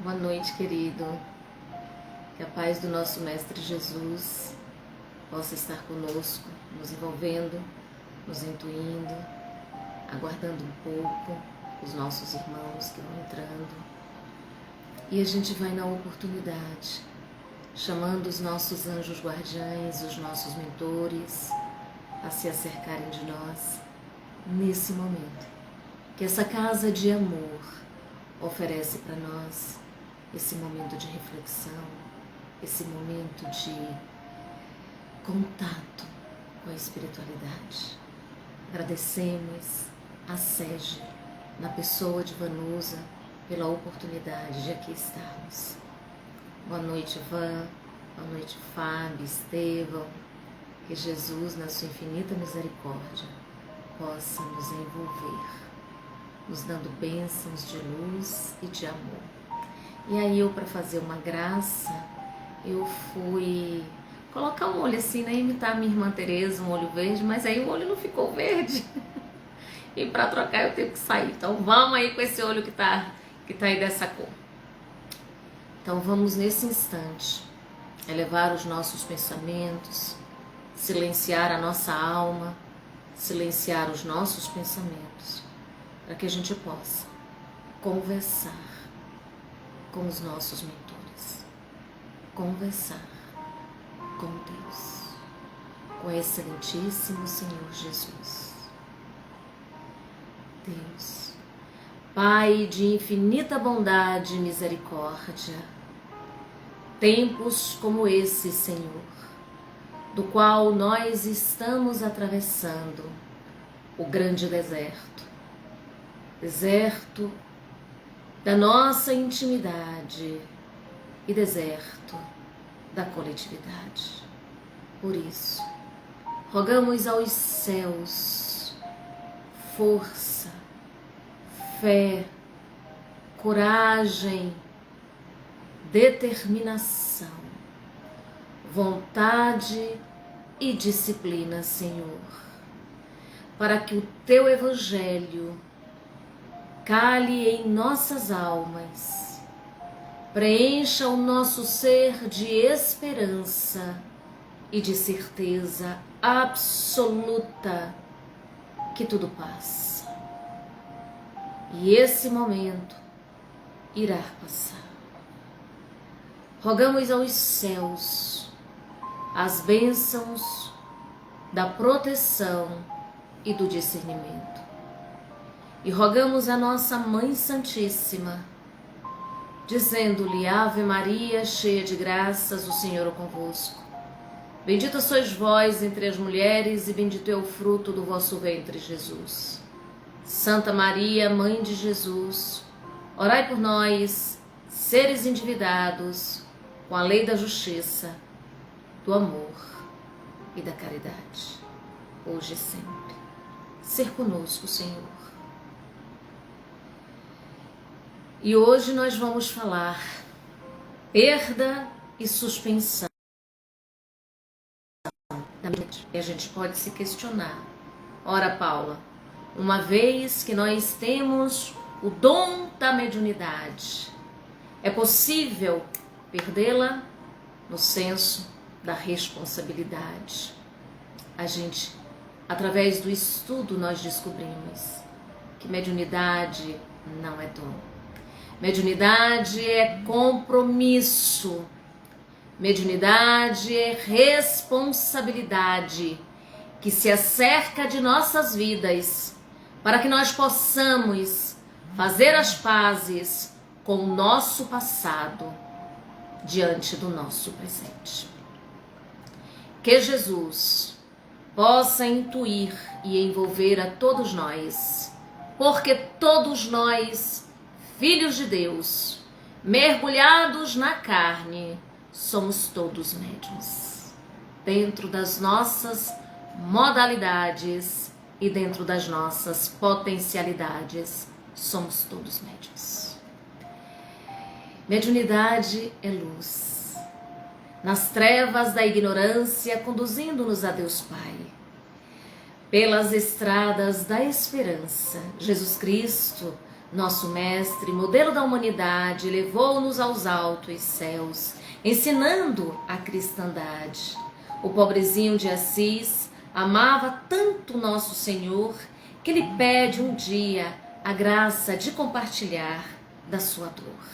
Boa noite, querido. Que a paz do nosso Mestre Jesus possa estar conosco, nos envolvendo, nos intuindo, aguardando um pouco os nossos irmãos que vão entrando. E a gente vai na oportunidade, chamando os nossos anjos guardiães, os nossos mentores, a se acercarem de nós nesse momento. Que essa casa de amor oferece para nós esse momento de reflexão, esse momento de contato com a espiritualidade. Agradecemos a SEGE, na pessoa de Vanusa, pela oportunidade de aqui estarmos. Boa noite, Van. Boa noite, Fábio, Estevão. Que Jesus, na sua infinita misericórdia, possa nos envolver, nos dando bênçãos de luz e de amor. E aí eu, para fazer uma graça, eu fui colocar um olho assim, né? Imitar a minha irmã Tereza, um olho verde, mas aí o olho não ficou verde. E para trocar eu tenho que sair. Então vamos aí com esse olho que tá aí dessa cor. Então vamos nesse instante elevar os nossos pensamentos, silenciar a nossa alma, silenciar os nossos pensamentos, para que a gente possa conversar com os nossos mentores, conversar com Deus, com o excelentíssimo Senhor Jesus. Deus, Pai de infinita bondade e misericórdia, tempos como esse, Senhor, do qual nós estamos atravessando o grande deserto, deserto da nossa intimidade e deserto da coletividade. Por isso, rogamos aos céus força, fé, coragem, determinação, vontade e disciplina, Senhor, para que o Teu Evangelho cale em nossas almas, preencha o nosso ser de esperança e de certeza absoluta que tudo passa. E esse momento irá passar. Rogamos aos céus as bênçãos da proteção e do discernimento. E rogamos a nossa Mãe Santíssima, dizendo-lhe: Ave Maria, cheia de graças, o Senhor é convosco. Bendita sois vós entre as mulheres, e bendito é o fruto do vosso ventre, Jesus. Santa Maria, Mãe de Jesus, orai por nós, seres endividados, com a lei da justiça, do amor e da caridade, hoje e sempre. Ser conosco, Senhor. E hoje nós vamos falar perda e suspensão. E a gente pode se questionar. Ora, Paula, uma vez que nós temos o dom da mediunidade, é possível perdê-la? No senso da responsabilidade. A gente, através do estudo, nós descobrimos que mediunidade não é dom. Mediunidade é compromisso, mediunidade é responsabilidade que se acerca de nossas vidas para que nós possamos fazer as pazes com o nosso passado diante do nosso presente. Que Jesus possa intuir e envolver a todos nós, porque todos nós, filhos de Deus, mergulhados na carne, somos todos médiuns, dentro das nossas modalidades e dentro das nossas potencialidades, somos todos médiuns. Mediunidade é luz, nas trevas da ignorância, conduzindo-nos a Deus Pai. Pelas estradas da esperança, Jesus Cristo Nosso mestre, modelo da humanidade, levou-nos aos altos céus, ensinando a cristandade. O pobrezinho de Assis amava tanto Nosso Senhor que lhe pede um dia a graça de compartilhar da sua dor.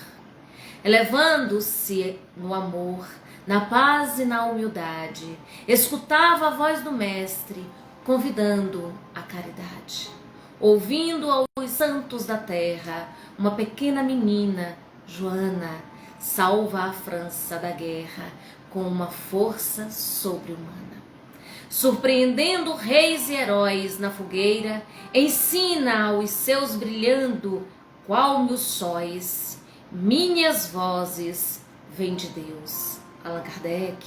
Elevando-se no amor, na paz e na humildade, escutava a voz do Mestre, convidando a caridade. Ouvindo aos santos da terra, uma pequena menina, Joana, salva a França da guerra com uma força sobre-humana. Surpreendendo reis e heróis na fogueira, ensina aos seus brilhando qual mil sóis, minhas vozes vêm de Deus. Allan Kardec,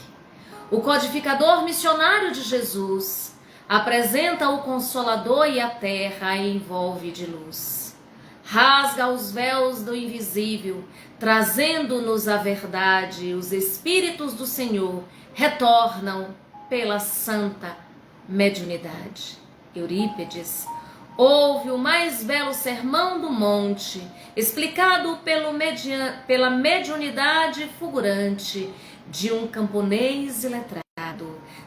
o codificador missionário de Jesus, apresenta o Consolador e a terra a envolve de luz. Rasga os véus do invisível, trazendo-nos a verdade. Os Espíritos do Senhor retornam pela santa mediunidade. Eurípides ouve o mais belo sermão do monte, explicado pela mediunidade fulgurante de um camponês iletrado.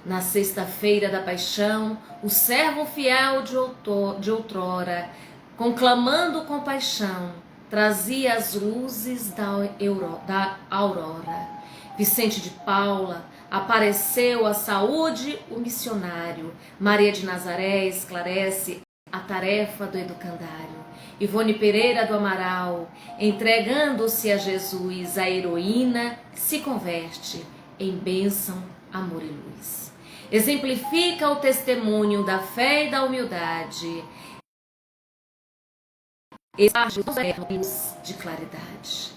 Na sexta-feira da paixão, o servo fiel de outrora, conclamando compaixão, trazia as luzes da aurora. Vicente de Paula apareceu a saúde, o missionário. Maria de Nazaré esclarece a tarefa do educandário. Ivone Pereira do Amaral, entregando-se a Jesus, a heroína se converte em bênção, amor e luz. Exemplifica o testemunho da fé e da humildade, esparge luz de claridade.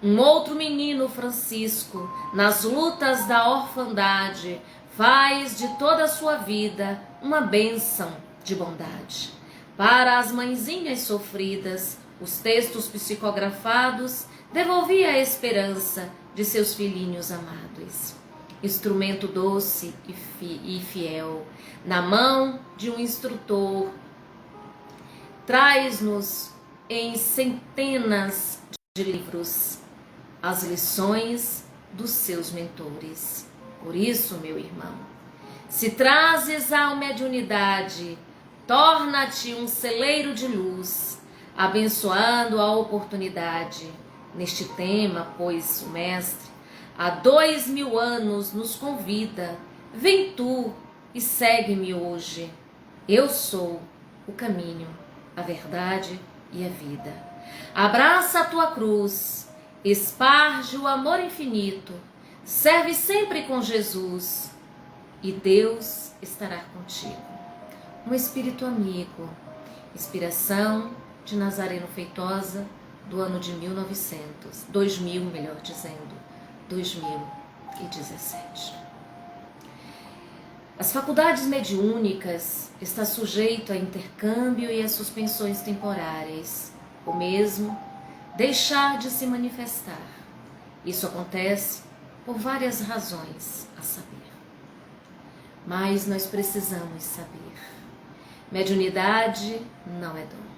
Um outro menino, Francisco, nas lutas da orfandade, faz de toda a sua vida uma bênção de bondade. Para as mãezinhas sofridas, os textos psicografados devolvia a esperança de seus filhinhos amados. Instrumento doce e fiel, na mão de um instrutor, traz-nos em centenas de livros as lições dos seus mentores. Por isso, meu irmão, se trazes a mediunidade, torna-te um celeiro de luz, abençoando a oportunidade. Neste tema, pois, o Mestre, há 2000 anos nos convida, vem tu e segue-me hoje. Eu sou o caminho, a verdade e a vida. Abraça a tua cruz, esparge o amor infinito, serve sempre com Jesus e Deus estará contigo. Um espírito amigo, inspiração de Nazareno Feitosa, do ano de 2000, melhor dizendo, 2017. As faculdades mediúnicas estão sujeitas a intercâmbio e a suspensões temporárias, ou mesmo deixar de se manifestar. Isso acontece por várias razões a saber. Mas nós precisamos saber. Mediunidade não é dom.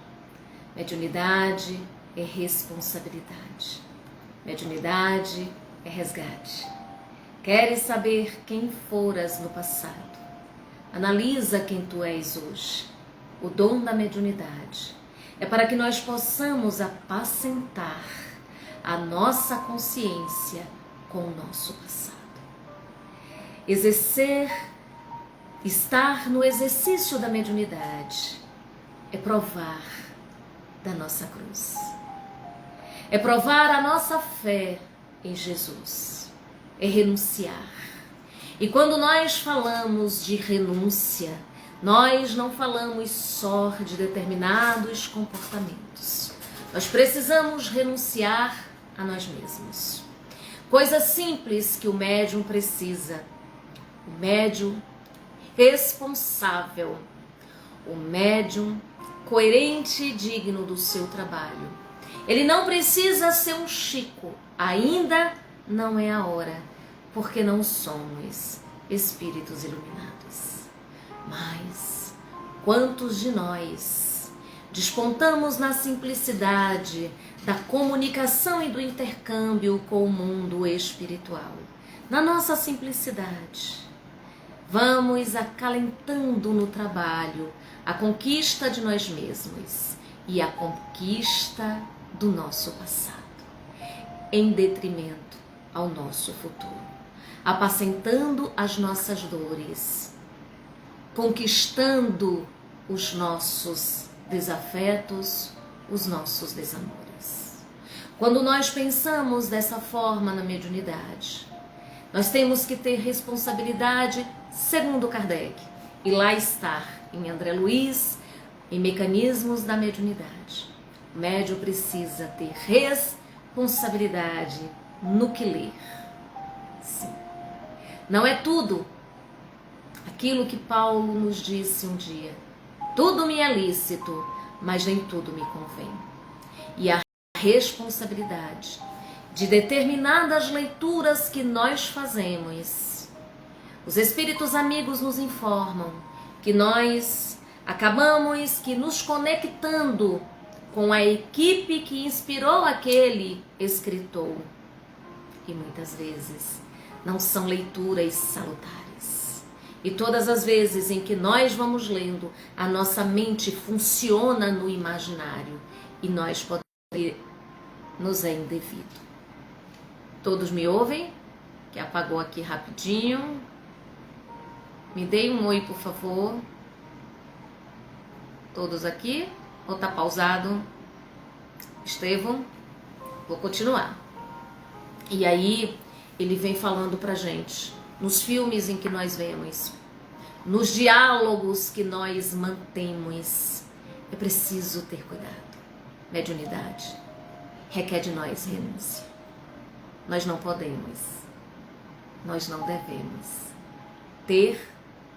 Mediunidade é responsabilidade. Mediunidade é resgate. Queres saber quem foras no passado? Analisa quem tu és hoje. O dom da mediunidade é para que nós possamos apacentar a nossa consciência com o nosso passado. Estar no exercício da mediunidade é provar da nossa cruz. É provar a nossa fé em Jesus. É renunciar. E quando nós falamos de renúncia, nós não falamos só de determinados comportamentos. Nós precisamos renunciar a nós mesmos. Coisa simples que o médium precisa. O médium responsável. O médium coerente e digno do seu trabalho. Ele não precisa ser um Chico. Ainda não é a hora, porque não somos espíritos iluminados. Mas quantos de nós despontamos na simplicidade da comunicação e do intercâmbio com o mundo espiritual. Na nossa simplicidade, vamos acalentando no trabalho a conquista de nós mesmos e a conquista do nosso passado, em detrimento ao nosso futuro, apacentando as nossas dores, conquistando os nossos desafetos, os nossos desamores. Quando nós pensamos dessa forma na mediunidade, nós temos que ter responsabilidade, segundo Kardec, e lá está, em André Luiz, em Mecanismos da Mediunidade. O médium precisa ter responsabilidade no que ler. Sim. Não é tudo aquilo que Paulo nos disse um dia. Tudo me é lícito, mas nem tudo me convém. E a responsabilidade de determinadas leituras que nós fazemos. Os espíritos amigos nos informam que nós acabamos que nos conectando com a equipe que inspirou aquele escritor. E muitas vezes não são leituras salutares. E todas as vezes em que nós vamos lendo, a nossa mente funciona no imaginário e nós podemos nos é indevido. Todos me ouvem? Que apagou aqui rapidinho. Me deem um oi, por favor. Todos aqui? Ou tá pausado? Estevão? Vou continuar. E aí, ele vem falando pra gente, nos filmes em que nós vemos, nos diálogos que nós mantemos, é preciso ter cuidado. Mediunidade requer de nós renúncia. Nós não podemos, nós não devemos ter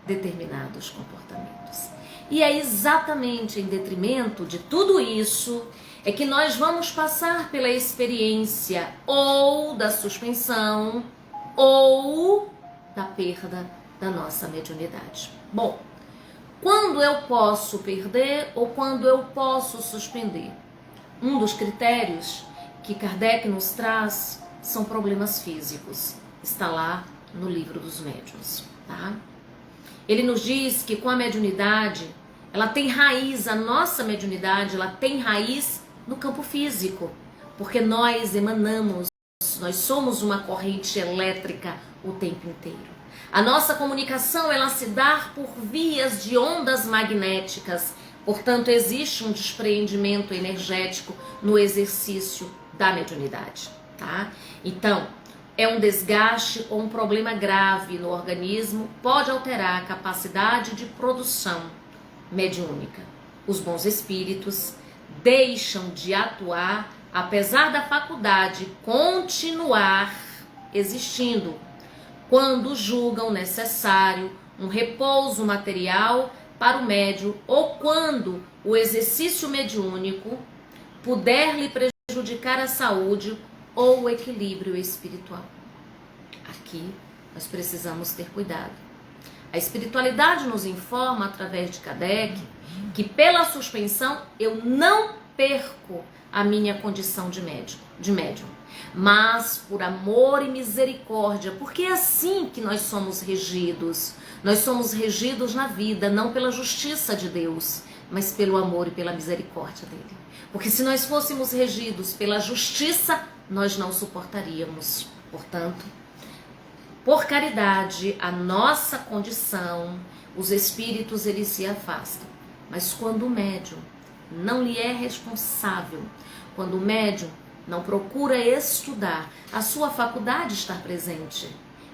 determinados comportamentos. E é exatamente em detrimento de tudo isso é que nós vamos passar pela experiência ou da suspensão ou da perda da nossa mediunidade. Bom, quando eu posso perder ou quando eu posso suspender? Um dos critérios que Kardec nos traz são problemas físicos. Está lá no Livro dos Médiuns, tá? Ele nos diz que com a mediunidade, ela tem raiz, a nossa mediunidade, ela tem raiz no campo físico, porque nós emanamos, nós somos uma corrente elétrica o tempo inteiro. A nossa comunicação, ela se dá por vias de ondas magnéticas, portanto, existe um despreendimento energético no exercício da mediunidade, tá? Então, é um desgaste ou um problema grave no organismo, pode alterar a capacidade de produção mediúnica. Os bons espíritos deixam de atuar, apesar da faculdade continuar existindo, quando julgam necessário um repouso material para o médium ou quando o exercício mediúnico puder lhe prejudicar a saúde ou o equilíbrio espiritual. Aqui nós precisamos ter cuidado. A espiritualidade nos informa, através de Kardec, que pela suspensão eu não perco a minha condição de médium, mas por amor e misericórdia, porque é assim que nós somos regidos. Nós somos regidos na vida, não pela justiça de Deus, mas pelo amor e pela misericórdia dele. Porque se nós fôssemos regidos pela justiça, nós não suportaríamos. Portanto, por caridade, a nossa condição, os espíritos eles se afastam. Mas quando o médium não lhe é responsável, quando o médium não procura estudar, a sua faculdade está presente.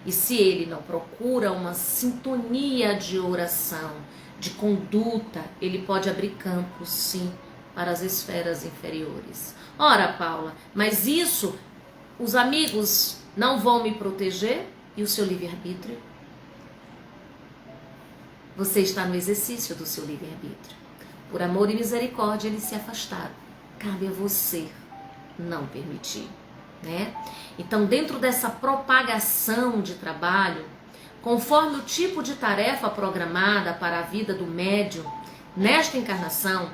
E se ele não procura uma sintonia de oração, de conduta, ele pode abrir campo, sim, para as esferas inferiores. Ora, Paula, mas isso, os amigos não vão me proteger? E o seu livre-arbítrio? Você está no exercício do seu livre-arbítrio. Por amor e misericórdia, eles se afastaram. Cabe a você não permitir, né? Então, dentro dessa propagação de trabalho, conforme o tipo de tarefa programada para a vida do médium, nesta encarnação,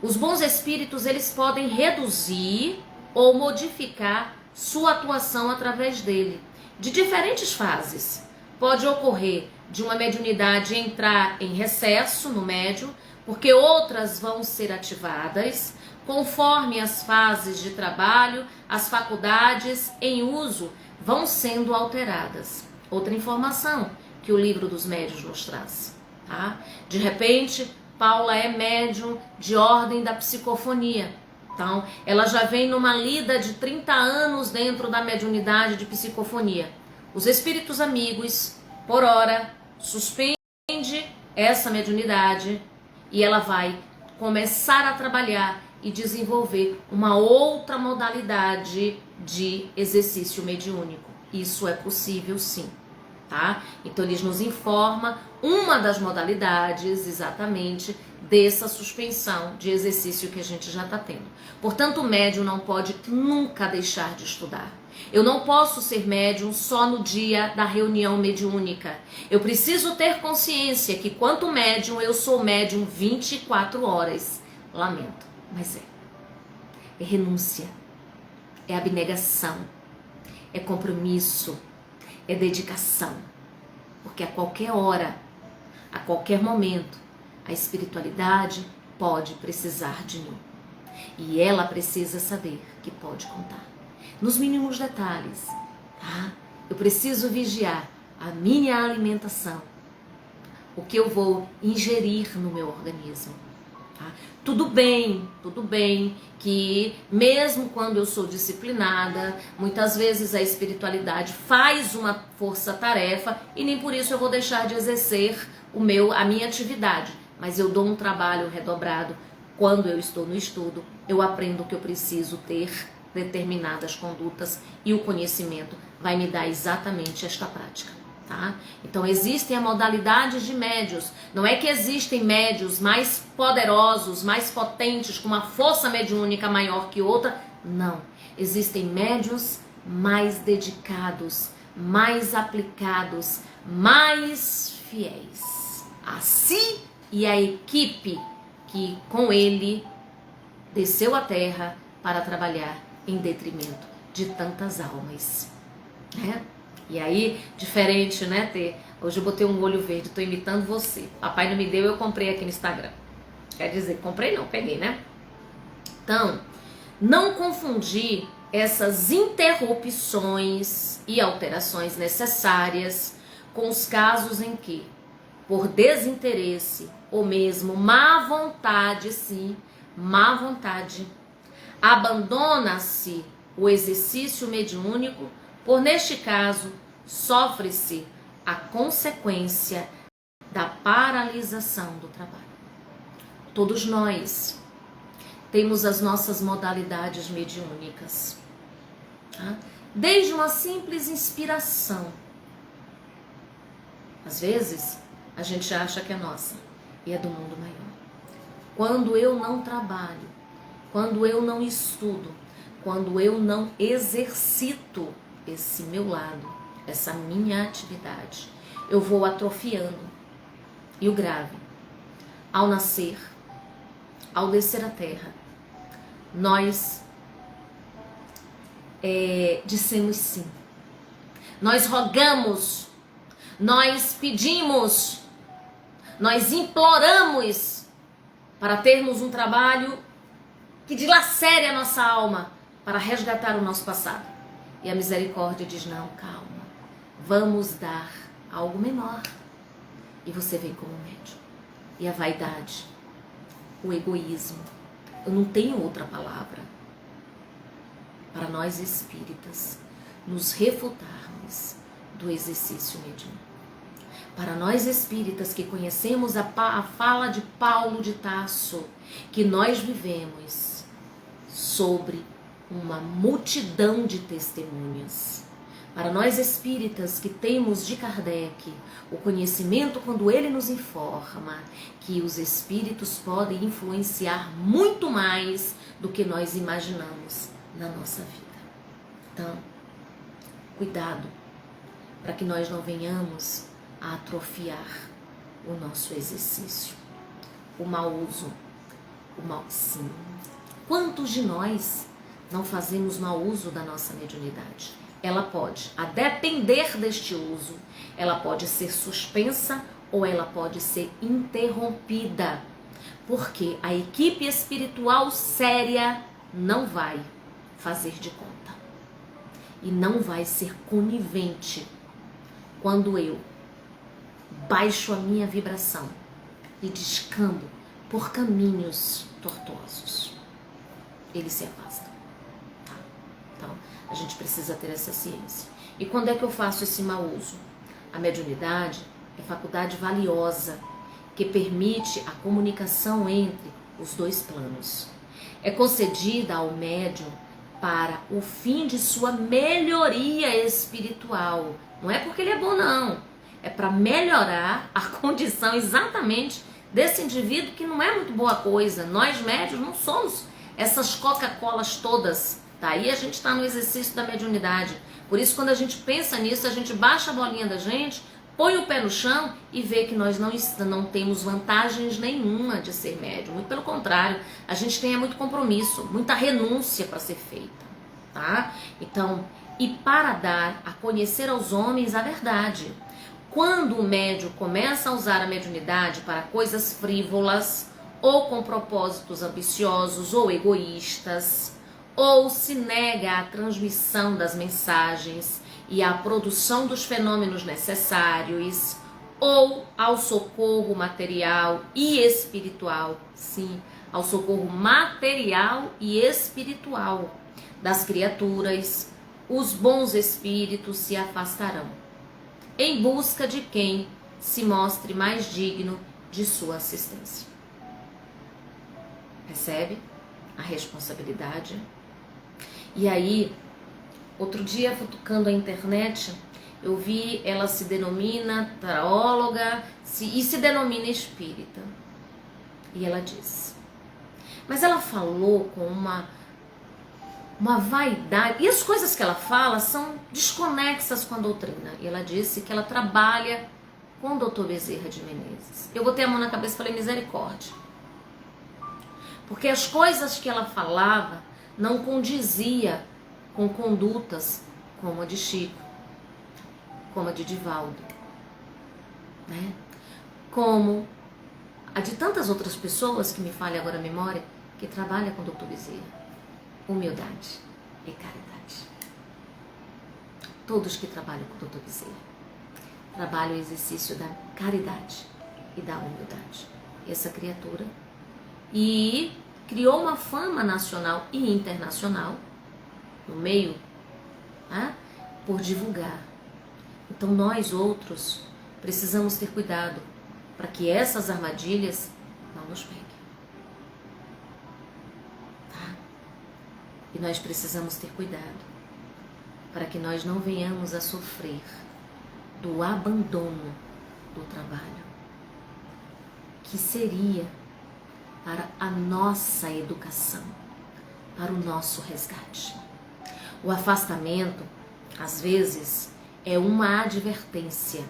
Os bons espíritos, eles podem reduzir ou modificar sua atuação através dele, de diferentes fases. Pode ocorrer de uma mediunidade entrar em recesso no médium, porque outras vão ser ativadas, conforme as fases de trabalho, as faculdades em uso vão sendo alteradas. Outra informação que o livro dos médiuns nos traz, tá? De repente, Paula é médium de ordem da psicofonia. Então, ela já vem numa lida de 30 anos dentro da mediunidade de psicofonia. Os espíritos amigos, por hora, suspende essa mediunidade e ela vai começar a trabalhar e desenvolver uma outra modalidade de exercício mediúnico. Isso é possível, sim. Tá? Então eles nos informam uma das modalidades exatamente dessa suspensão de exercício que a gente já está tendo. Portanto, o médium não pode nunca deixar de estudar. Eu não posso ser médium só no dia da reunião mediúnica. Eu preciso ter consciência que, quanto médium, eu sou médium 24 horas. Lamento, mas é. É renúncia, é abnegação, é compromisso, é dedicação. Porque a qualquer hora, a qualquer momento, a espiritualidade pode precisar de mim. E ela precisa saber que pode contar. Nos mínimos detalhes, tá? Eu preciso vigiar a minha alimentação, o que eu vou ingerir no meu organismo. Tá? Tudo bem que mesmo quando eu sou disciplinada, muitas vezes a espiritualidade faz uma força-tarefa e nem por isso eu vou deixar de exercer a minha atividade, mas eu dou um trabalho redobrado. Quando eu estou no estudo, eu aprendo que eu preciso ter determinadas condutas e o conhecimento vai me dar exatamente esta prática. Tá? Então existem as modalidades de médios. Não é que existem médios mais poderosos, mais potentes, com uma força mediúnica maior que outra. Não. Existem médios mais dedicados, mais aplicados, mais fiéis a si e à equipe que com ele desceu à terra para trabalhar em detrimento de tantas almas, né? E aí, diferente, né, Tê? Hoje eu botei um olho verde, tô imitando você. Papai não me deu, eu comprei aqui no Instagram. Quer dizer, comprei não, peguei, né? Então, não confundir essas interrupções e alterações necessárias com os casos em que, por desinteresse ou mesmo má vontade, sim, má vontade, abandona-se o exercício mediúnico, por neste caso, sofre-se a consequência da paralisação do trabalho. Todos nós temos as nossas modalidades mediúnicas, tá? Desde uma simples inspiração. Às vezes, a gente acha que é nossa e é do mundo maior. Quando eu não trabalho, quando eu não estudo, quando eu não exercito esse meu lado, essa minha atividade, eu vou atrofiando. E o grave, ao nascer, ao descer à terra, nós dissemos sim. Nós rogamos, nós pedimos, nós imploramos para termos um trabalho que dilacere a nossa alma para resgatar o nosso passado. E a misericórdia diz, não, calma, vamos dar algo menor. E você vem como médium. E a vaidade, o egoísmo, eu não tenho outra palavra para nós espíritas nos refutarmos do exercício mediúnico. Para nós espíritas que conhecemos a fala de Paulo de Tarso, que nós vivemos sobre uma multidão de testemunhas. Para nós espíritas que temos de Kardec o conhecimento quando ele nos informa que os espíritos podem influenciar muito mais do que nós imaginamos na nossa vida. Então, cuidado para que nós não venhamos a atrofiar o nosso exercício. O mau uso O mal, sim. Quantos de nós não fazemos mau uso da nossa mediunidade? Ela pode, a depender deste uso, ela pode ser suspensa ou ela pode ser interrompida. Porque a equipe espiritual séria não vai fazer de conta. E não vai ser conivente quando eu baixo a minha vibração e descambo por caminhos tortuosos. Eles se afastam. Tá? Então, a gente precisa ter essa ciência. E quando é que eu faço esse mau uso? A mediunidade é faculdade valiosa que permite a comunicação entre os dois planos. É concedida ao médium para o fim de sua melhoria espiritual. Não é porque ele é bom, não. É para melhorar a condição exatamente desse indivíduo que não é muito boa coisa. Nós médios não somos essas Coca-Colas todas. Daí a gente está no exercício da mediunidade. Por isso, quando a gente pensa nisso, a gente baixa a bolinha da gente, põe o pé no chão e vê que nós não temos vantagens nenhuma de ser médium. Muito pelo contrário, a gente tem muito compromisso, muita renúncia para ser feita. Tá? Então, e para dar a conhecer aos homens a verdade. Quando o médium começa a usar a mediunidade para coisas frívolas, ou com propósitos ambiciosos ou egoístas, ou se nega à transmissão das mensagens e à produção dos fenômenos necessários, ou ao socorro material e espiritual, sim, ao socorro material e espiritual das criaturas, os bons espíritos se afastarão, em busca de quem se mostre mais digno de sua assistência. Percebe a responsabilidade? E aí, outro dia, futucando a internet, eu vi, ela se denomina taróloga e se denomina espírita. E ela disse, mas ela falou com uma vaidade, e as coisas que ela fala são desconexas com a doutrina. E ela disse que ela trabalha com o Dr. Bezerra de Menezes. Eu botei a mão na cabeça e falei, misericórdia. Porque as coisas que ela falava não condizia com condutas como a de Chico, como a de Divaldo, né? Como a de tantas outras pessoas, que me falha agora a memória, que trabalham com o Dr. Bezerra. Humildade e caridade. Todos que trabalham com o Dr. Bezerra trabalham o exercício da caridade e da humildade. Essa criatura e criou uma fama nacional e internacional no meio, né, por divulgar. Então nós outros precisamos ter cuidado para que essas armadilhas não nos peguem. Tá? E nós precisamos ter cuidado para que nós não venhamos a sofrer do abandono do trabalho, que seria para a nossa educação, para o nosso resgate. O afastamento, às vezes, é uma advertência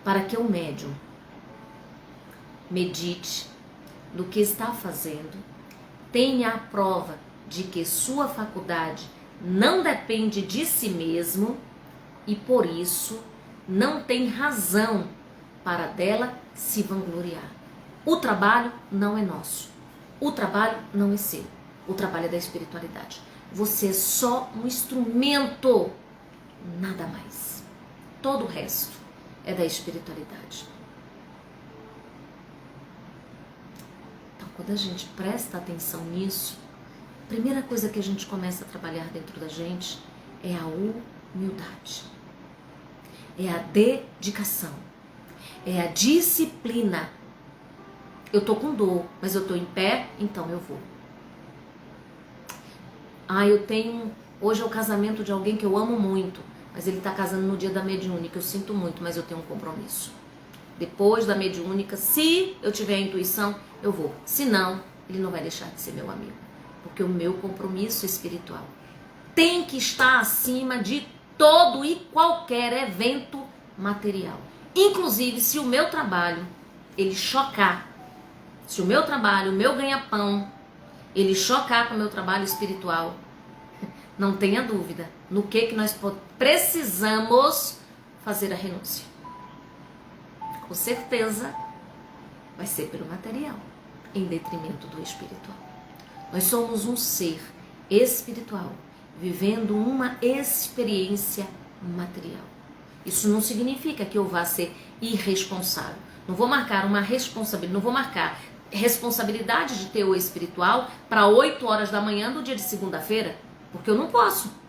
para que o médium medite no que está fazendo, tenha a prova de que sua faculdade não depende de si mesmo e, por isso, não tem razão para dela se vangloriar. O trabalho não é nosso. O trabalho não é seu. O trabalho é da espiritualidade. Você é só um instrumento, nada mais. Todo o resto é da espiritualidade. Então, quando a gente presta atenção nisso, a primeira coisa que a gente começa a trabalhar dentro da gente é a humildade. É a dedicação. É a disciplina. Eu tô com dor, mas eu tô em pé, então eu vou. Hoje é o casamento de alguém que eu amo muito, mas ele tá casando no dia da mediúnica, eu sinto muito, mas eu tenho um compromisso. Depois da mediúnica, se eu tiver a intuição, eu vou. Se não, ele não vai deixar de ser meu amigo, porque o meu compromisso espiritual tem que estar acima de todo e qualquer evento material. Inclusive, se o meu trabalho, ele chocar, se o meu trabalho, o meu ganha-pão, ele chocar com o meu trabalho espiritual, não tenha dúvida no que nós precisamos fazer a renúncia. Com certeza vai ser pelo material, em detrimento do espiritual. Nós somos um ser espiritual, vivendo uma experiência material. Isso não significa que eu vá ser irresponsável. Não vou marcar responsabilidade de teor espiritual para 8 horas da manhã do dia de segunda-feira, porque eu não posso.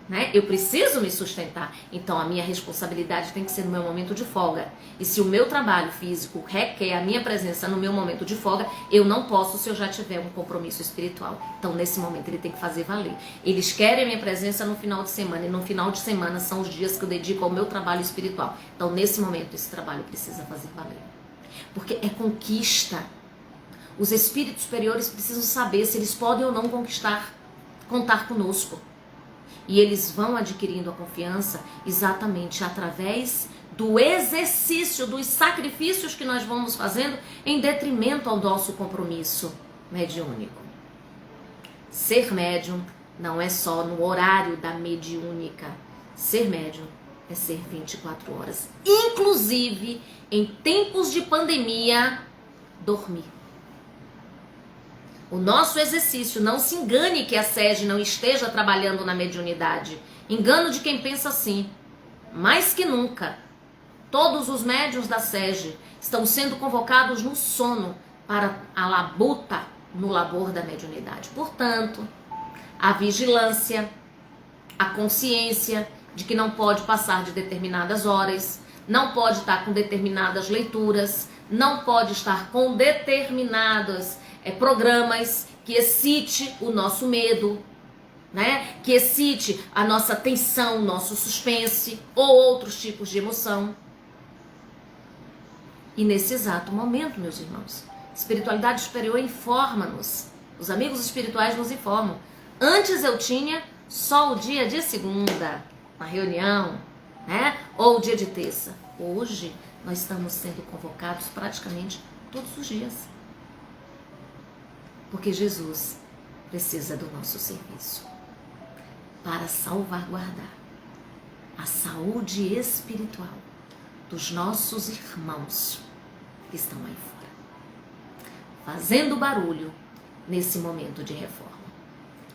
Né? Eu preciso me sustentar, então a minha responsabilidade tem que ser no meu momento de folga. E se o meu trabalho físico requer a minha presença no meu momento de folga, eu não posso se eu já tiver um compromisso espiritual. Então nesse momento ele tem que fazer valer. Eles querem a minha presença no final de semana, e no final de semana são os dias que eu dedico ao meu trabalho espiritual. Então nesse momento esse trabalho precisa fazer valer, porque é conquista. Os espíritos superiores precisam saber se eles podem ou não contar conosco. E eles vão adquirindo a confiança exatamente através do exercício, dos sacrifícios que nós vamos fazendo em detrimento ao nosso compromisso mediúnico. Ser médium não é só no horário da mediúnica. Ser médium é ser 24 horas. Inclusive, em tempos de pandemia, dormir. O nosso exercício, não se engane que a SEG não esteja trabalhando na mediunidade. Engano de quem pensa assim. Mais que nunca, todos os médiuns da SEG estão sendo convocados no sono para a labuta no labor da mediunidade. Portanto, a vigilância, a consciência de que não pode passar de determinadas horas, não pode estar com determinadas leituras, não pode estar com determinadas programas que excite o nosso medo, né? Que excite a nossa tensão, o nosso suspense ou outros tipos de emoção. E nesse exato momento, meus irmãos, espiritualidade superior informa-nos. Os amigos espirituais nos informam. Antes eu tinha só o dia de segunda, na reunião, né? Ou o dia de terça. Hoje nós estamos sendo convocados praticamente todos os dias. Porque Jesus precisa do nosso serviço para salvaguardar a saúde espiritual dos nossos irmãos que estão aí fora, fazendo barulho nesse momento de reforma.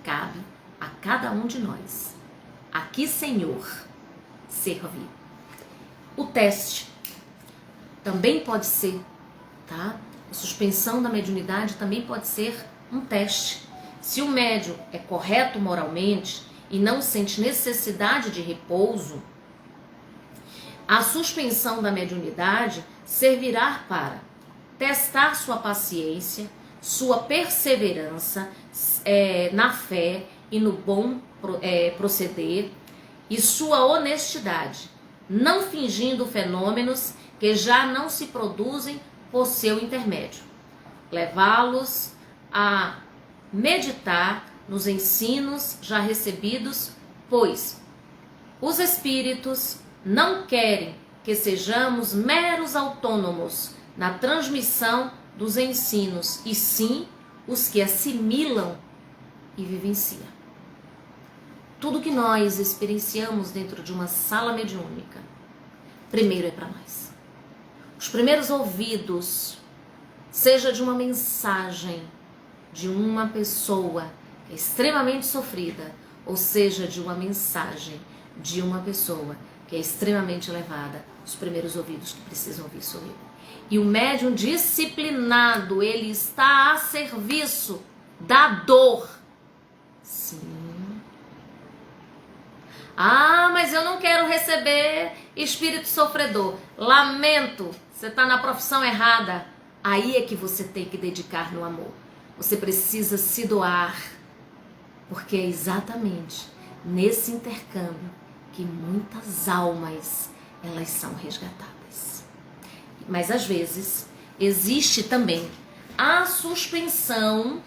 Cabe a cada um de nós, aqui, Senhor, servir. O teste também pode ser, tá? A suspensão da mediunidade também pode ser um teste. Se o médium é correto moralmente e não sente necessidade de repouso, a suspensão da mediunidade servirá para testar sua paciência, sua perseverança na fé e no bom proceder e sua honestidade, não fingindo fenômenos que já não se produzem por seu intermédio. Levá-los a meditar nos ensinos já recebidos, pois os espíritos não querem que sejamos meros autônomos na transmissão dos ensinos, e sim os que assimilam e vivenciam. Tudo que nós experienciamos dentro de uma sala mediúnica, primeiro é para nós. Os primeiros ouvidos, seja de uma mensagem de uma pessoa que é extremamente sofrida, ou seja, de uma mensagem de uma pessoa que é extremamente elevada, os primeiros ouvidos que precisam ouvir sou eu. E o médium disciplinado, ele está a serviço da dor. Sim. Ah, mas eu não quero receber espírito sofredor. Lamento, você está na profissão errada. Aí é que você tem que dedicar no amor. Você precisa se doar, porque é exatamente nesse intercâmbio que muitas almas elas são resgatadas. Mas às vezes existe também a suspensão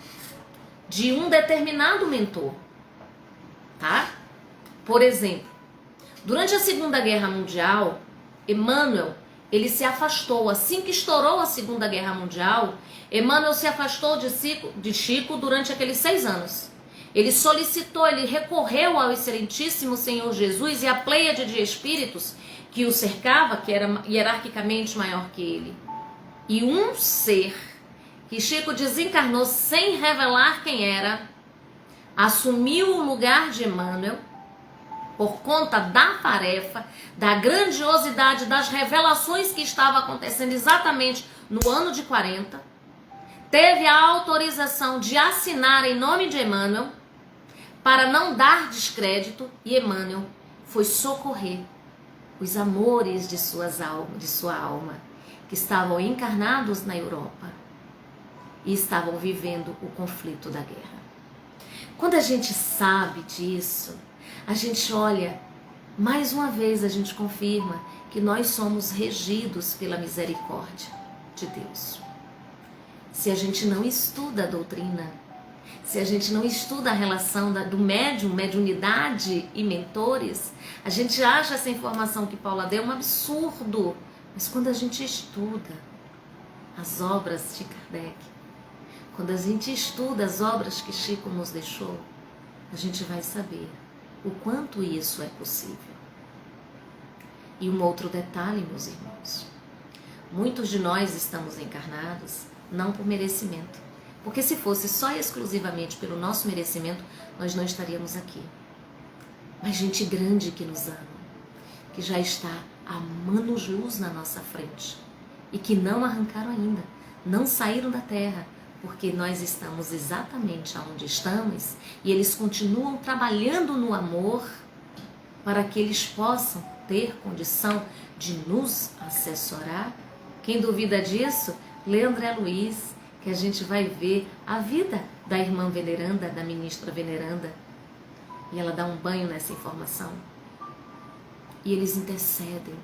de um determinado mentor, tá? Por exemplo, durante a Segunda Guerra Mundial, Emmanuel ele se afastou. Assim que estourou a Segunda Guerra Mundial, Emmanuel se afastou de Chico durante aqueles 6 anos. Ele solicitou, ele recorreu ao Excelentíssimo Senhor Jesus e à pleiade de espíritos que o cercava, que era hierarquicamente maior que ele. E um ser que Chico desencarnou sem revelar quem era, assumiu o lugar de Emmanuel por conta da tarefa, da grandiosidade das revelações que estava acontecendo exatamente no ano de 40, teve a autorização de assinar em nome de Emmanuel para não dar descrédito, e Emmanuel foi socorrer os amores de sua alma, que estavam encarnados na Europa e estavam vivendo o conflito da guerra. Quando a gente sabe disso, a gente olha, mais uma vez a gente confirma que nós somos regidos pela misericórdia de Deus. Se a gente não estuda a doutrina, se a gente não estuda a relação do médium, mediunidade e mentores, a gente acha essa informação que Paula deu um absurdo. Mas quando a gente estuda as obras de Kardec, quando a gente estuda as obras que Chico nos deixou, a gente vai saber o quanto isso é possível. E um outro detalhe, meus irmãos, muitos de nós estamos encarnados não por merecimento, porque se fosse só exclusivamente pelo nosso merecimento, nós não estaríamos aqui. Mas gente grande que nos ama, que já está há anos-luz na nossa frente e que não arrancaram ainda, não saíram da terra, porque nós estamos exatamente onde estamos e eles continuam trabalhando no amor para que eles possam ter condição de nos assessorar. Quem duvida disso, lê André Luiz, que a gente vai ver a vida da irmã veneranda, da ministra veneranda, e ela dá um banho nessa informação. E eles intercedem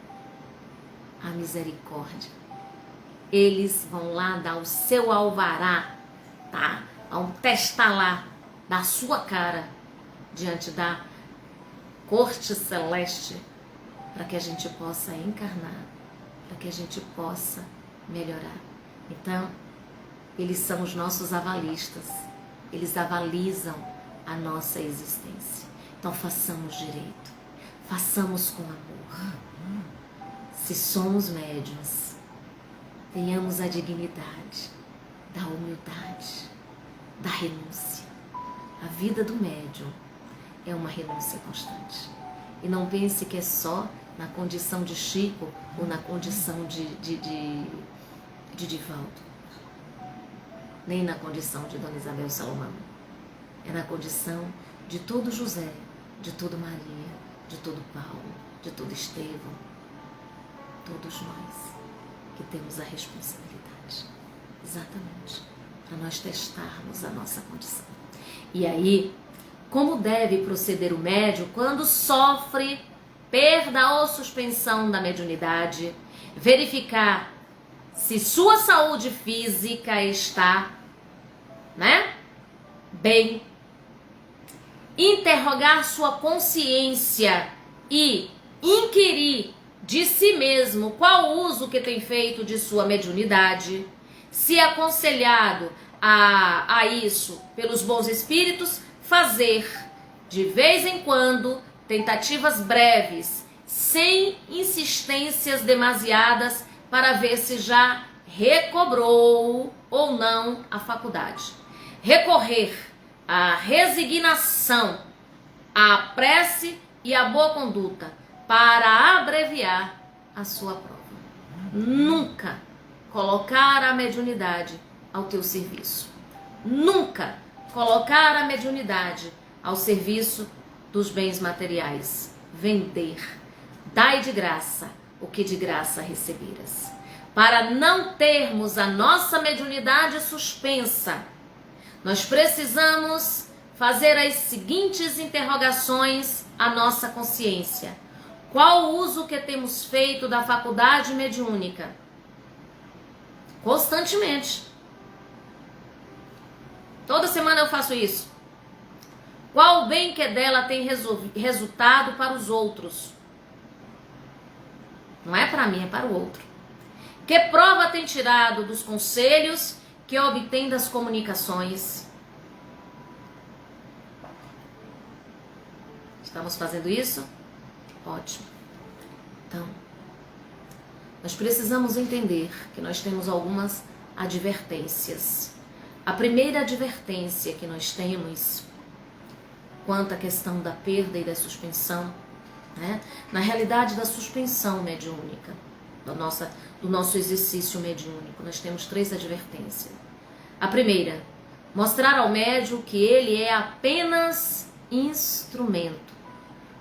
a misericórdia. Eles vão lá dar o seu alvará, tá? Vão testar lá, da sua cara, diante da corte celeste, para que a gente possa encarnar, para que a gente possa melhorar. Então, eles são os nossos avalistas, eles avalizam a nossa existência. Então, façamos direito, façamos com amor. Se somos médiuns, tenhamos a dignidade da humildade, da renúncia. A vida do médium é uma renúncia constante. E não pense que é só na condição de Chico ou na condição de Divaldo, nem na condição de Dona Isabel Salomão. É na condição de todo José, de todo Maria, de todo Paulo, de todo Estevão. Todos nós que temos a responsabilidade, exatamente, para nós testarmos a nossa condição. E aí, como deve proceder o médium quando sofre perda ou suspensão da mediunidade? Verificar se sua saúde física está, bem. Interrogar sua consciência e inquirir de si mesmo qual o uso que tem feito de sua mediunidade. Se aconselhado a isso pelos bons espíritos, fazer de vez em quando tentativas breves, sem insistências demasiadas, para ver se já recobrou ou não a faculdade. Recorrer à resignação, à prece e à boa conduta para abreviar a sua prova. Nunca colocar a mediunidade ao teu serviço. Nunca colocar a mediunidade ao serviço dos bens materiais. Vender. Dai de graça o que de graça receberas. Para não termos a nossa mediunidade suspensa, nós precisamos fazer as seguintes interrogações à nossa consciência. Qual o uso que temos feito da faculdade mediúnica? Constantemente. Toda semana eu faço isso. Qual o bem que dela tem resultado para os outros? Não é para mim, é para o outro. Que prova tem tirado dos conselhos que obtém das comunicações? Estamos fazendo isso? Ótimo. Então, nós precisamos entender que nós temos algumas advertências. A primeira advertência que nós temos quanto à questão da perda e da suspensão, né? Na realidade da suspensão mediúnica, do nosso exercício mediúnico, nós temos 3 advertências. A primeira, mostrar ao médium que ele é apenas instrumento.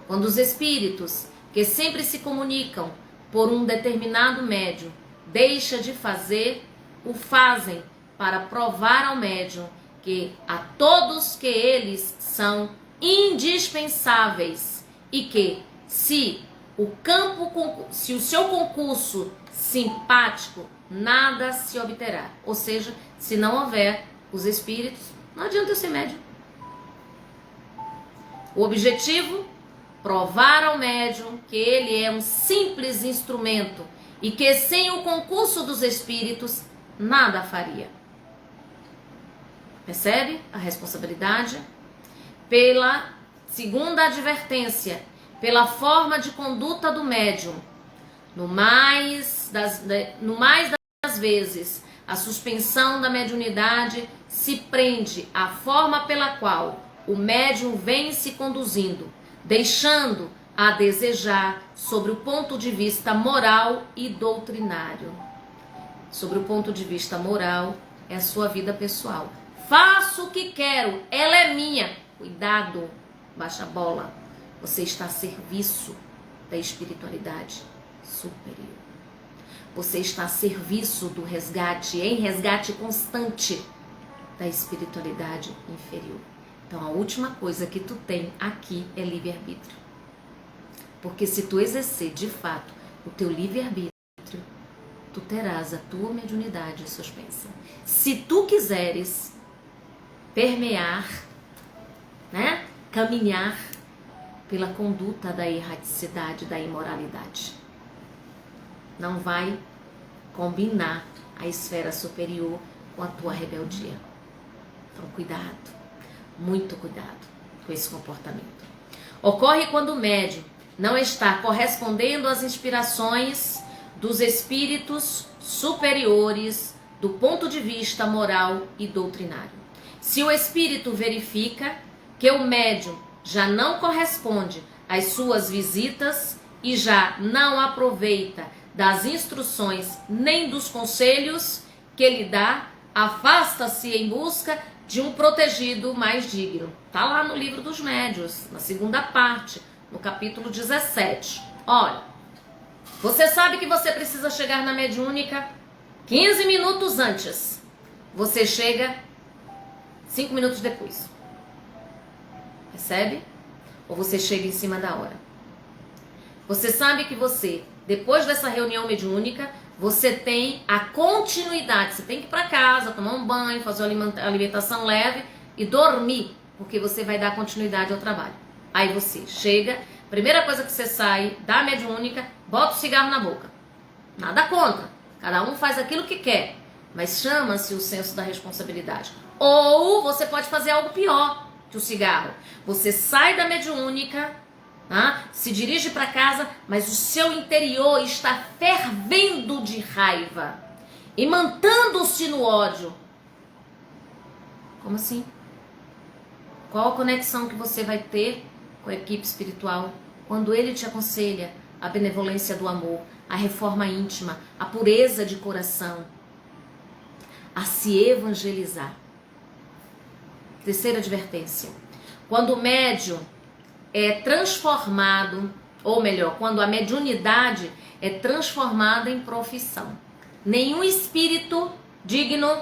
Quando os espíritos que sempre se comunicam por um determinado médium deixam de fazer, o fazem para provar ao médium que a todos que eles são indispensáveis e que se o seu concurso simpático, nada se obterá. Ou seja, se não houver os espíritos, não adianta eu ser médium. O objetivo, provar ao médium que ele é um simples instrumento e que sem o concurso dos espíritos, nada faria. Percebe a responsabilidade? Pela segunda advertência, pela forma de conduta do médium. No mais das vezes, a suspensão da mediunidade se prende à forma pela qual o médium vem se conduzindo, deixando a desejar sobre o ponto de vista moral e doutrinário. Sobre o ponto de vista moral, é a sua vida pessoal. Faço o que quero, ela é minha. Cuidado, baixa a bola. Você está a serviço da espiritualidade superior. Você está a serviço do resgate, em resgate constante da espiritualidade inferior. Então a última coisa que tu tem aqui é livre-arbítrio. Porque se tu exercer de fato o teu livre-arbítrio, tu terás a tua mediunidade suspensa. Se tu quiseres permear, né, caminhar pela conduta da erraticidade, da imoralidade, não vai combinar a esfera superior com a tua rebeldia. Então cuidado, muito cuidado com esse comportamento. Ocorre quando o médium não está correspondendo às inspirações dos espíritos superiores do ponto de vista moral e doutrinário. Se o espírito verifica que o médium já não corresponde às suas visitas e já não aproveita das instruções nem dos conselhos que ele dá, afasta-se em busca de um protegido mais digno. Está lá no livro dos médiuns, na segunda parte, no capítulo 17. Olha, você sabe que você precisa chegar na mediúnica 15 minutos antes. Você chega 5 minutos depois. Percebe? Ou você chega em cima da hora. Você sabe que você, depois dessa reunião mediúnica, você tem a continuidade. Você tem que ir para casa, tomar um banho, fazer uma alimentação leve e dormir, porque você vai dar continuidade ao trabalho. Aí você chega, primeira coisa que você sai da mediúnica, bota o cigarro na boca. Nada contra. Cada um faz aquilo que quer. Mas chama-se o senso da responsabilidade. Ou você pode fazer algo pior que o cigarro. Você sai da mediúnica, se dirige para casa, mas o seu interior está fervendo de raiva e mantendo-se no ódio. Como assim? Qual a conexão que você vai ter com a equipe espiritual quando ele te aconselha a benevolência do amor, a reforma íntima, a pureza de coração, a se evangelizar? Terceira advertência. Quando o médium é transformado, ou melhor, quando a mediunidade é transformada em profissão, nenhum espírito digno,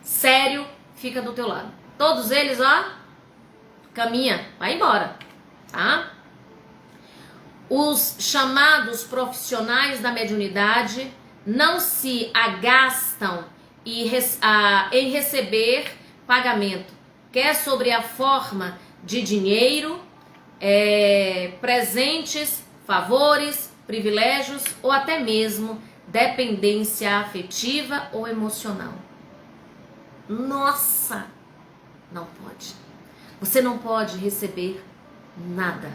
sério, fica do teu lado. Todos eles, caminha, vai embora, tá? Os chamados profissionais da mediunidade não se agastam em receber pagamento, quer sobre a forma de dinheiro, presentes, favores, privilégios ou até mesmo dependência afetiva ou emocional. Nossa, não pode. Você não pode receber nada.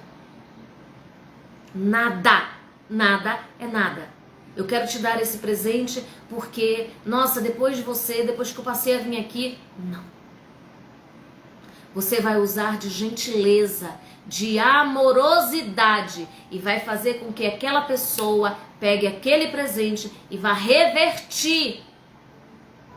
Nada. Nada é nada. Eu quero te dar esse presente porque, nossa, depois de você, depois que eu passei a vir aqui, não. Você vai usar de gentileza, de amorosidade e vai fazer com que aquela pessoa pegue aquele presente e vá revertir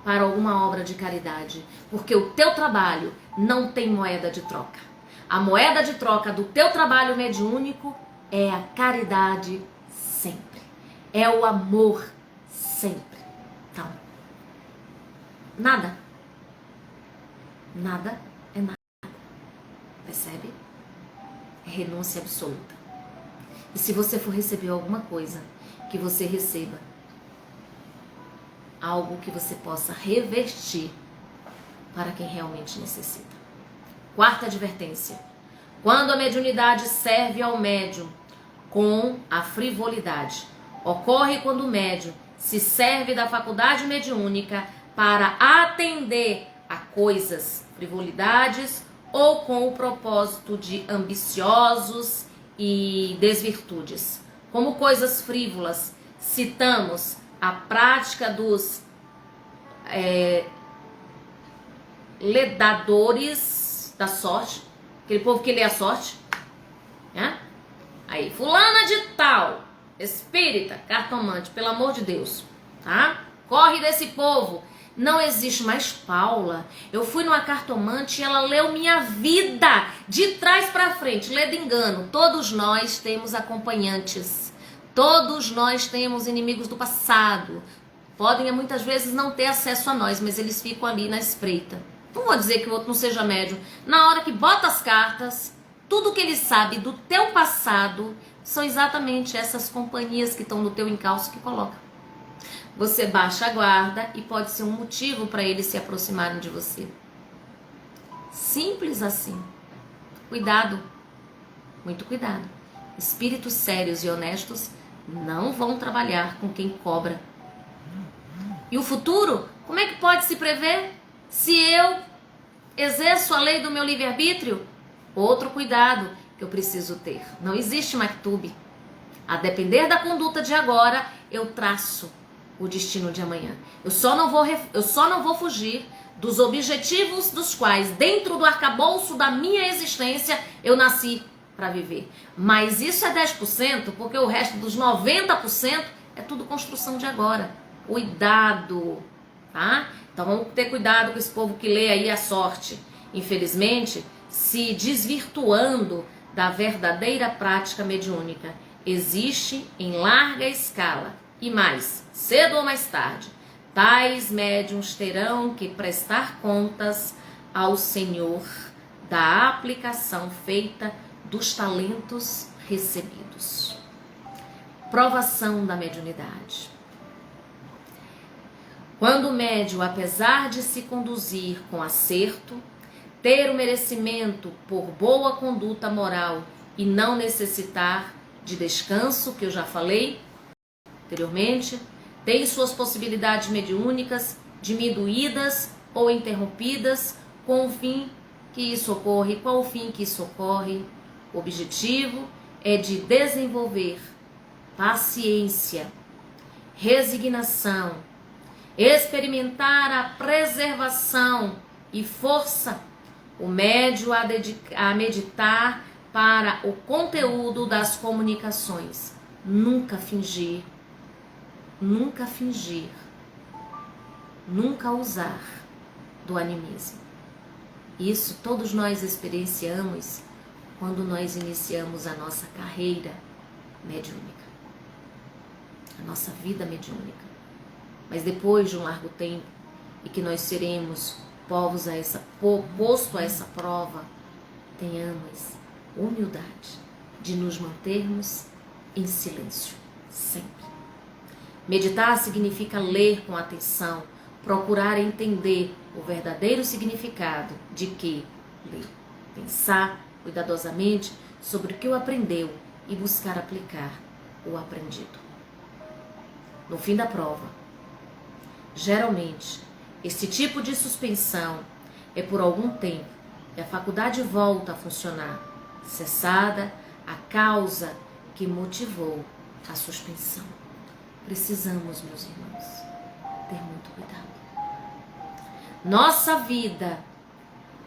para alguma obra de caridade. Porque o teu trabalho não tem moeda de troca. A moeda de troca do teu trabalho mediúnico é a caridade sempre. É o amor sempre. Então, nada. Nada é nada. Percebe? É renúncia absoluta. E se você for receber alguma coisa, que você receba algo que você possa revertir para quem realmente necessita. Quarta advertência. Quando a mediunidade serve ao médium com a frivolidade, ocorre quando o médium se serve da faculdade mediúnica para atender a coisas, frivolidades, ou com o propósito de ambiciosos e desvirtudes. Como coisas frívolas, citamos a prática dos ledadores da sorte, aquele povo que lê a sorte, né? Aí, fulana de tal, espírita, cartomante, pelo amor de Deus, tá? Corre desse povo. Não existe mais Paula. Eu fui numa cartomante e ela leu minha vida de trás para frente, lê de engano. Todos nós temos acompanhantes. Todos nós temos inimigos do passado. Podem muitas vezes não ter acesso a nós, mas eles ficam ali na espreita. Não vou dizer que o outro não seja médium. Na hora que bota as cartas, tudo que ele sabe do teu passado são exatamente essas companhias que estão no teu encalço que coloca. Você baixa a guarda e pode ser um motivo para eles se aproximarem de você. Simples assim. Cuidado, muito cuidado. Espíritos sérios e honestos não vão trabalhar com quem cobra. E o futuro? Como é que pode se prever? Se eu exerço a lei do meu livre-arbítrio? Outro cuidado que eu preciso ter. Não existe Maktub. A depender da conduta de agora, eu traço o destino de amanhã. Eu só não vou fugir dos objetivos dos quais, dentro do arcabouço da minha existência, eu nasci para viver. Mas isso é 10%, porque o resto dos 90% é tudo construção de agora. Cuidado, tá? Então vamos ter cuidado com esse povo que lê aí a sorte. Infelizmente, se desvirtuando da verdadeira prática mediúnica. Existe em larga escala. E mais, cedo ou mais tarde, tais médiuns terão que prestar contas ao Senhor da aplicação feita dos talentos recebidos. Provação da mediunidade. Quando o médium, apesar de se conduzir com acerto, ter o merecimento por boa conduta moral e não necessitar de descanso, que eu já falei anteriormente, tem suas possibilidades mediúnicas diminuídas ou interrompidas com o fim que isso ocorre. Qual o fim que isso ocorre? O objetivo é de desenvolver paciência, resignação, experimentar a preservação e força, o médium a meditar para o conteúdo das comunicações. Nunca fingir, nunca usar do animismo. Isso todos nós experienciamos quando nós iniciamos a nossa carreira mediúnica, a nossa vida mediúnica. Mas depois de um largo tempo e que nós seremos posto a essa prova, tenhamos humildade de nos mantermos em silêncio, sempre. Meditar significa ler com atenção, procurar entender o verdadeiro significado de que ler, pensar cuidadosamente sobre o que aprendeu e buscar aplicar o aprendido. no fim da prova. Geralmente, esse tipo de suspensão é por algum tempo e a faculdade volta a funcionar, cessada a causa que motivou a suspensão. Precisamos, meus irmãos, ter muito cuidado. Nossa vida,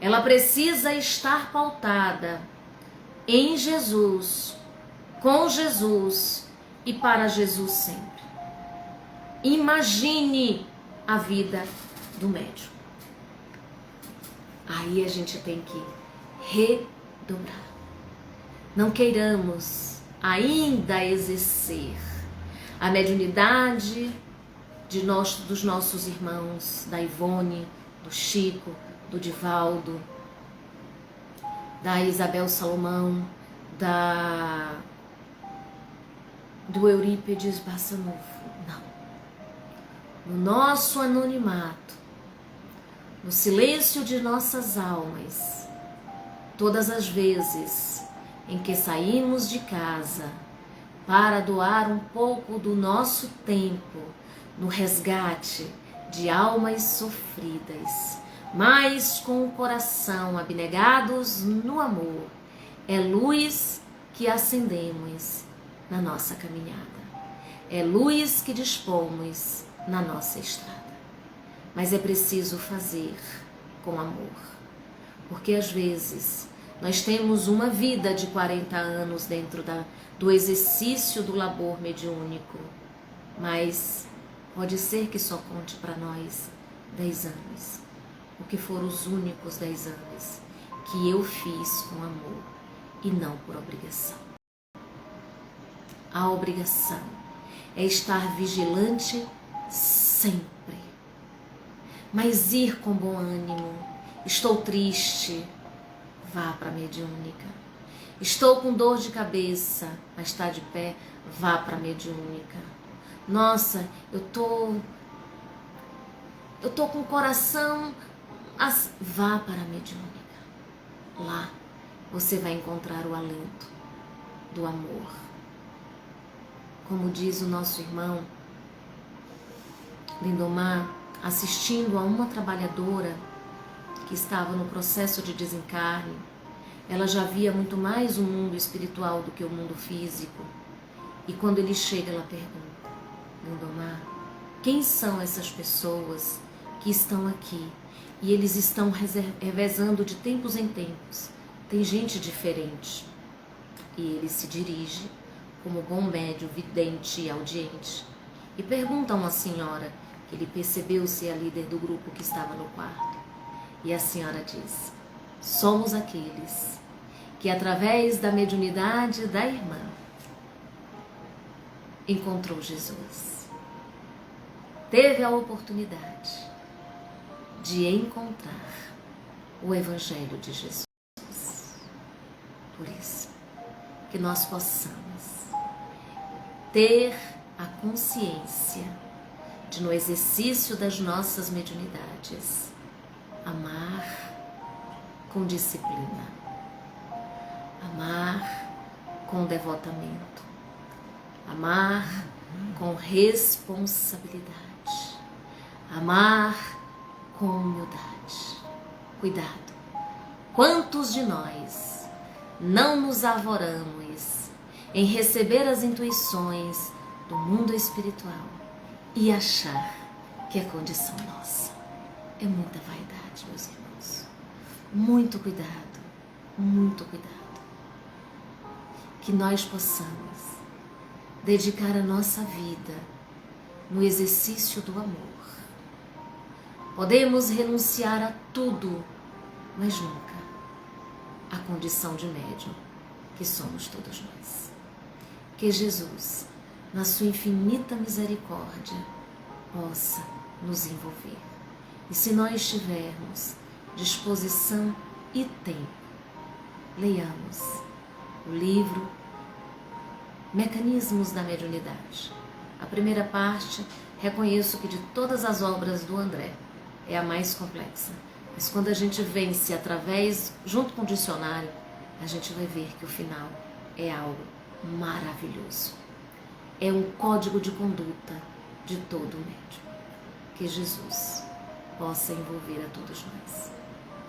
ela precisa estar pautada em Jesus, com Jesus e para Jesus sempre. Imagine a vida do médium. Aí a gente tem que redobrar. Não queiramos ainda exercer a mediunidade dos nossos irmãos, da Ivone, do Chico, do Divaldo, da Isabel Salomão, do Eurípides Bassanufo. Não. No nosso anonimato, no silêncio de nossas almas, todas as vezes em que saímos de casa para doar um pouco do nosso tempo no resgate de almas sofridas, mas com o coração abnegados no amor, é luz que acendemos na nossa caminhada, é luz que dispomos na nossa estrada. Mas é preciso fazer com amor, porque às vezes nós temos uma vida de 40 anos dentro do exercício do labor mediúnico, mas pode ser que só conte para nós 10 anos, porque foram os únicos 10 anos que eu fiz com amor e não por obrigação. A obrigação é estar vigilante sempre, mas ir com bom ânimo. Estou triste, vá para a mediúnica. Estou com dor de cabeça, mas está de pé, vá para a mediúnica. Nossa, eu tô com o coração, vá para a mediúnica. Lá você vai encontrar o alento do amor. Como diz o nosso irmão Lindomar, assistindo a uma trabalhadora que estava no processo de desencarne, ela já via muito mais o mundo espiritual do que o mundo físico. E quando ele chega, ela pergunta: Lindomar, quem são essas pessoas que estão aqui? E eles estão revezando de tempos em tempos. Tem gente diferente. E ele se dirige, como bom médium, vidente e audiente, e pergunta a uma senhora que ele percebeu ser a líder do grupo que estava no quarto. E a senhora diz: somos aqueles que, através da mediunidade da irmã, encontrou Jesus. Teve a oportunidade de encontrar o Evangelho de Jesus. Por isso, que nós possamos ter a consciência de, no exercício das nossas mediunidades, amar com disciplina, amar com devotamento, amar com responsabilidade, amar com humildade. Cuidado! Quantos de nós não nos arvoramos em receber as intuições do mundo espiritual e achar que é condição nossa? É muita vaidade, meus irmãos. Muito cuidado, muito cuidado. Que nós possamos dedicar a nossa vida no exercício do amor. Podemos renunciar a tudo, mas nunca à condição de médium que somos todos nós. Que Jesus, na sua infinita misericórdia, possa nos envolver. E se nós tivermos disposição e tempo, leiamos o livro Mecanismos da Mediunidade. A primeira parte, reconheço que de todas as obras do André, é a mais complexa. Mas quando a gente vence através, junto com o dicionário, a gente vai ver que o final é algo maravilhoso. É um código de conduta de todo médium. Que Jesus possa envolver a todos nós.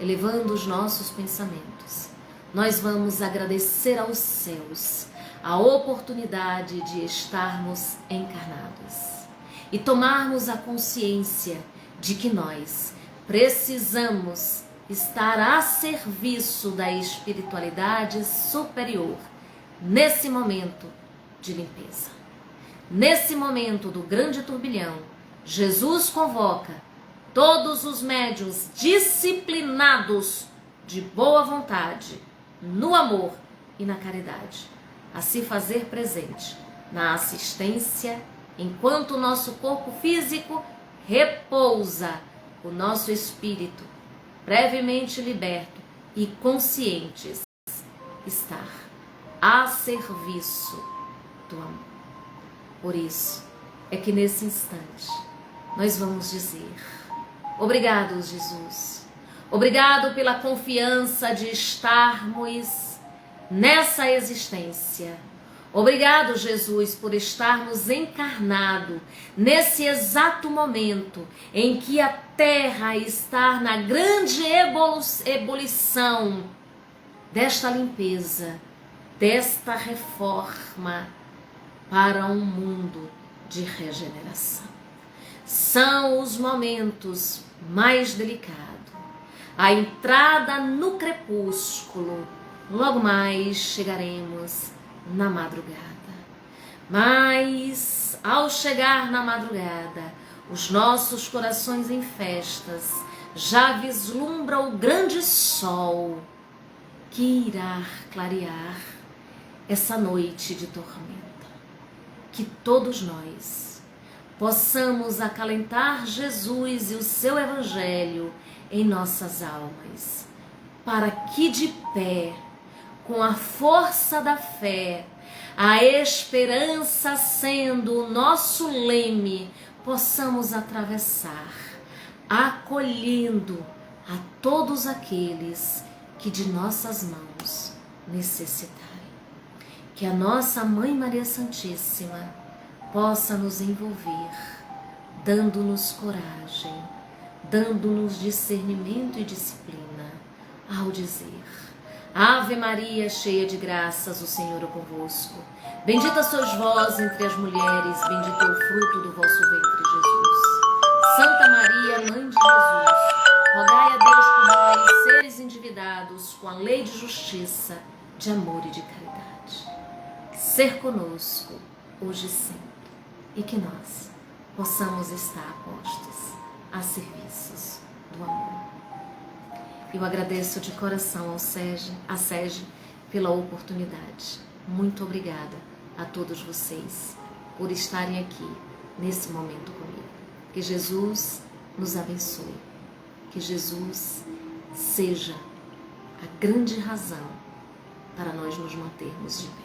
Elevando os nossos pensamentos, nós vamos agradecer aos céus a oportunidade de estarmos encarnados e tomarmos a consciência de que nós precisamos estar a serviço da espiritualidade superior nesse momento de limpeza. Nesse momento do grande turbilhão, Jesus convoca todos os médiuns disciplinados de boa vontade, no amor e na caridade, a se fazer presente na assistência, enquanto o nosso corpo físico repousa, o nosso espírito, brevemente liberto e conscientes, estar a serviço do amor. Por isso é que nesse instante nós vamos dizer: obrigado, Jesus. Obrigado pela confiança de estarmos nessa existência. Obrigado, Jesus, por estarmos encarnados nesse exato momento em que a Terra está na grande ebulição desta limpeza, desta reforma para um mundo de regeneração. São os momentos mais delicados. A entrada no crepúsculo. Logo mais chegaremos na madrugada. Mas ao chegar na madrugada, os nossos corações em festas já vislumbram o grande sol que irá clarear essa noite de tormenta. Que todos nós possamos acalentar Jesus e o seu Evangelho em nossas almas, para que de pé, com a força da fé, a esperança sendo o nosso leme, possamos atravessar, acolhendo a todos aqueles que de nossas mãos necessitarem. Que a nossa Mãe Maria Santíssima possa nos envolver, dando-nos coragem, dando-nos discernimento e disciplina, ao dizer: Ave Maria, cheia de graças, o Senhor é convosco. Bendita sois vós entre as mulheres, bendito é o fruto do vosso ventre, Jesus. Santa Maria, Mãe de Jesus, rogai a Deus por nós, seres endividados, com a lei de justiça, de amor e de caridade. Ser conosco, hoje e sempre, e que nós possamos estar postos a serviços do amor. Eu agradeço de coração a Sege pela oportunidade. Muito obrigada a todos vocês por estarem aqui nesse momento comigo. Que Jesus nos abençoe. Que Jesus seja a grande razão para nós nos mantermos de pé.